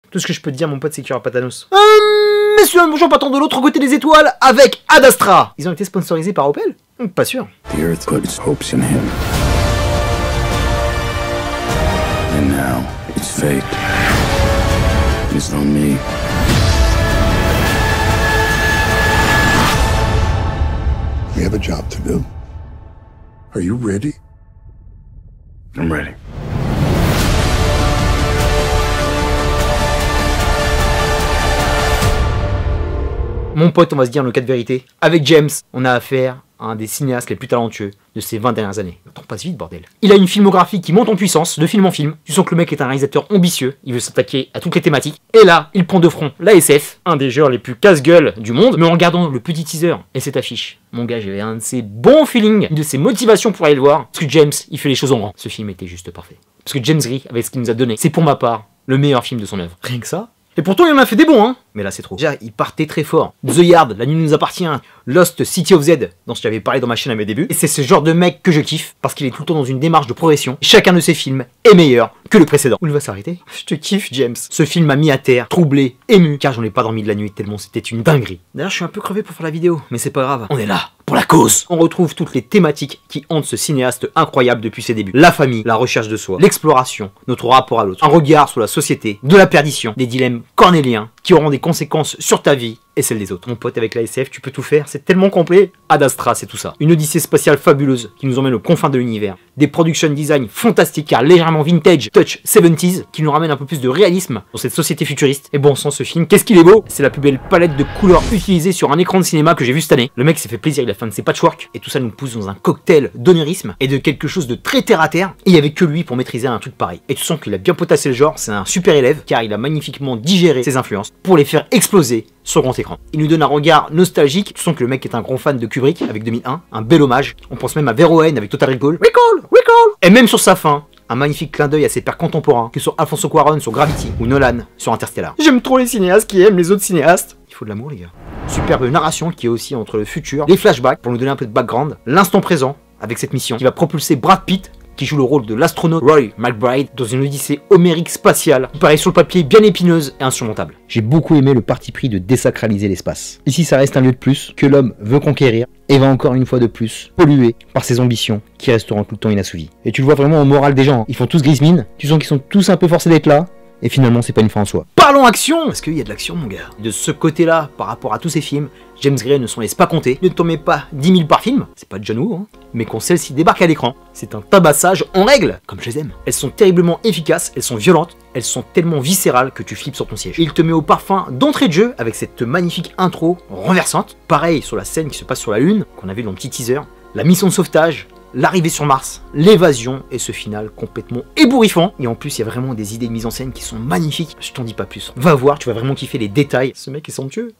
Tout ce que je peux te dire, mon pote, c'est qu'il y aura pas Thanos. Messieurs, bonjour, pas tant de l'autre côté des étoiles avec Ad Astra. Ils ont été sponsorisés par Opel? Pas sûr. The Earth put its hopes in him. And now, its fate is on me. We have a job to do. Are you ready? I'm ready. Mon pote, on va se dire nos quatre vérités. Avec James, on a affaire à un des cinéastes les plus talentueux de ces 20 dernières années. Le temps passe vite, bordel. Il a une filmographie qui monte en puissance, de film en film. Tu sens que le mec est un réalisateur ambitieux, il veut s'attaquer à toutes les thématiques. Et là, il prend de front la SF, un des genres les plus casse-gueule du monde. Mais en regardant le petit teaser et cette affiche, mon gars, j'avais un de ses bons feelings, une de ses motivations pour aller le voir. Parce que James, il fait les choses en grand. Ce film était juste parfait. Parce que James Gray, avec ce qu'il nous a donné, c'est pour ma part le meilleur film de son œuvre. Rien que ça. Et pourtant, il en a fait des bons, hein. Mais là, c'est trop. Déjà, il partait très fort. The Yard, La Nuit nous appartient. Lost City of Z, dont je t'avais parlé dans ma chaîne à mes débuts. Et c'est ce genre de mec que je kiffe, parce qu'il est tout le temps dans une démarche de progression. Chacun de ses films est meilleur que le précédent. Où il va s'arrêter? Je te kiffe, James. Ce film m'a mis à terre, troublé, ému, car j'en ai pas dormi de la nuit tellement c'était une dinguerie. D'ailleurs, je suis un peu crevé pour faire la vidéo, mais c'est pas grave. On est là pour la cause. On retrouve toutes les thématiques qui hantent ce cinéaste incroyable depuis ses débuts. La famille, la recherche de soi, l'exploration, notre rapport à l'autre, un regard sur la société, de la perdition, des dilemmes cornéliens qui auront des conséquences sur ta vie et celle des autres. Mon pote, avec la SF, tu peux tout faire, c'est tellement complet. Ad Astra, c'est tout ça. Une odyssée spatiale fabuleuse qui nous emmène aux confins de l'univers. Des production design fantastiques car légèrement vintage, touch 70s, qui nous ramène un peu plus de réalisme dans cette société futuriste. Et bon sang, ce film, qu'est-ce qu'il est beau! C'est la plus belle palette de couleurs utilisée sur un écran de cinéma que j'ai vu cette année. Le mec s'est fait plaisir, il a fait un de ses patchwork, et tout ça nous pousse dans un cocktail d'onirisme et de quelque chose de très terre à terre. Et il y avait que lui pour maîtriser un truc pareil. Et tu sens qu'il a bien potassé le genre, c'est un super élève, car il a magnifiquement digéré ses influences pour les faire exploser sur grand écran. Il nous donne un regard nostalgique, tu sens que le mec est un grand fan de Kubrick avec 2001, un bel hommage. On pense même à Verhoeven avec Total Recall. Et même sur sa fin, un magnifique clin d'œil à ses pairs contemporains, que sont Alfonso Cuarón sur Gravity ou Nolan sur Interstellar. J'aime trop les cinéastes qui aiment les autres cinéastes. Il faut de l'amour, les gars. Superbe narration qui est aussi entre le futur, les flashbacks pour nous donner un peu de background, l'instant présent avec cette mission qui va propulser Brad Pitt, qui joue le rôle de l'astronaute Roy McBride dans une odyssée homérique spatiale qui paraît sur le papier bien épineuse et insurmontable. J'ai beaucoup aimé le parti pris de désacraliser l'espace. Ici, ça reste un lieu de plus que l'homme veut conquérir et va encore une fois de plus polluer par ses ambitions qui resteront tout le temps inassouvies. Et tu le vois vraiment au moral des gens, ils font tous grise mine, tu sens qu'ils sont tous un peu forcés d'être là. Et finalement, c'est pas une fin en soi. Parlons action! Parce qu'il y a de l'action, mon gars. De ce côté-là, par rapport à tous ces films, James Gray ne s'en laisse pas compter. Ne t'en mets pas 10 000 par film, c'est pas John Woo, hein. Mais quand celle-ci débarque à l'écran, c'est un tabassage en règle, comme je les aime. Elles sont terriblement efficaces, elles sont violentes, elles sont tellement viscérales que tu flippes sur ton siège. Et il te met au parfum d'entrée de jeu avec cette magnifique intro renversante. Pareil sur la scène qui se passe sur la Lune, qu'on a vu dans le petit teaser. La mission de sauvetage, l'arrivée sur Mars, l'évasion et ce final complètement ébouriffant. Et en plus, il y a vraiment des idées de mise en scène qui sont magnifiques. Je t'en dis pas plus. Va voir, tu vas vraiment kiffer les détails. Ce mec est somptueux.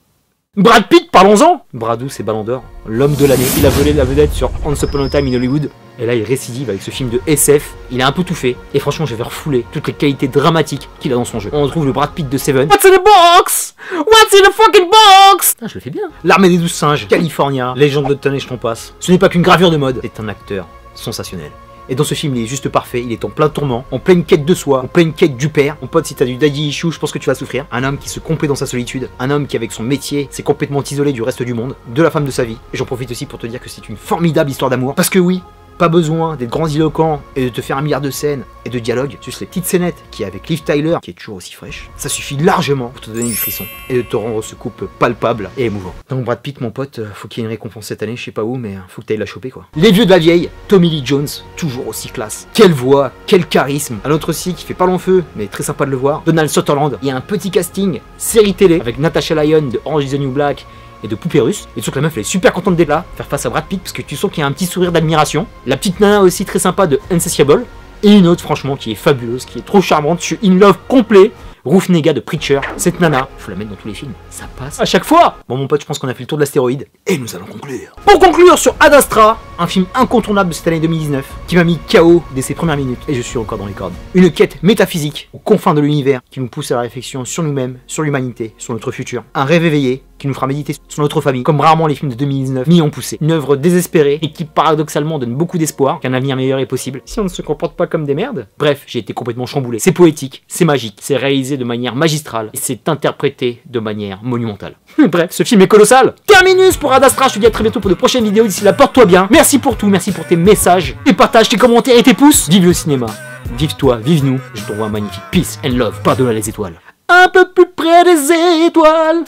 Brad Pitt, parlons-en. Bradou, c'est Ballon d'Or, l'homme de l'année. Il a volé la vedette sur Once Upon a Time in Hollywood. Et là, il récidive avec ce film de SF. Il a un peu tout fait. Et franchement, j'avais refoulé toutes les qualités dramatiques qu'il a dans son jeu. On retrouve le Brad Pitt de Seven. What's in the box? What's in the fucking box? Ah, je le fais bien. L'armée des 12 singes, California, Légende de Tonne et je t'en passe. Ce n'est pas qu'une gravure de mode. C'est un acteur sensationnel. Et dans ce film, il est juste parfait, il est en plein tourment, en pleine quête de soi, en pleine quête du père. Mon pote, si t'as du daddy issue, je pense que tu vas souffrir. Un homme qui se complaît dans sa solitude, un homme qui avec son métier s'est complètement isolé du reste du monde, de la femme de sa vie. Et j'en profite aussi pour te dire que c'est une formidable histoire d'amour. Parce que oui, pas besoin d'être grandiloquent et de te faire un milliard de scènes et de dialogues, juste les petites scénettes qui est avec Liv Tyler, qui est toujours aussi fraîche. Ça suffit largement pour te donner du frisson et de te rendre ce couple palpable et émouvant. Donc Brad Pitt, mon pote, faut qu'il y ait une récompense cette année, je sais pas où, mais faut que t'ailles la choper quoi. Les vieux de la vieille, Tommy Lee Jones, toujours aussi classe. Quelle voix, quel charisme. Un autre aussi qui fait pas long feu, mais très sympa de le voir. Donald Sutherland. Il y a un petit casting, série télé, avec Natasha Lyonne de Orange is the New Black et de Poupée Russe. Et tu sens que la meuf elle est super contente d'être là, faire face à Brad Pitt, parce que tu sens qu'il y a un petit sourire d'admiration. La petite nana aussi très sympa de Insatiable. Et une autre franchement qui est fabuleuse, qui est trop charmante. Je suis in love complet. Ruth Negga de Preacher. Cette nana, faut la mettre dans tous les films. Ça passe à chaque fois. Bon mon pote, je pense qu'on a fait le tour de l'astéroïde. Et nous allons conclure. Pour conclure sur Ad Astra, un film incontournable de cette année 2019, qui m'a mis KO dès ses premières minutes. Et je suis encore dans les cordes. Une quête métaphysique aux confins de l'univers, qui nous pousse à la réflexion sur nous-mêmes, sur l'humanité, sur notre futur. Un rêve éveillé, qui nous fera méditer sur notre famille, comme rarement les films de 2019 n'y ont poussé. Une œuvre désespérée et qui paradoxalement donne beaucoup d'espoir qu'un avenir meilleur est possible si on ne se comporte pas comme des merdes. Bref, j'ai été complètement chamboulé. C'est poétique, c'est magique, c'est réalisé de manière magistrale et c'est interprété de manière monumentale. Bref, ce film est colossal. Terminus pour Ad Astra, je te dis à très bientôt pour de prochaines vidéos. D'ici là, porte-toi bien. Merci pour tout, merci pour tes messages, tes partages, tes commentaires et tes pouces. Vive le cinéma, vive toi, vive nous. Je t'envoie un magnifique peace and love par-delà les étoiles. Un peu plus près des étoiles.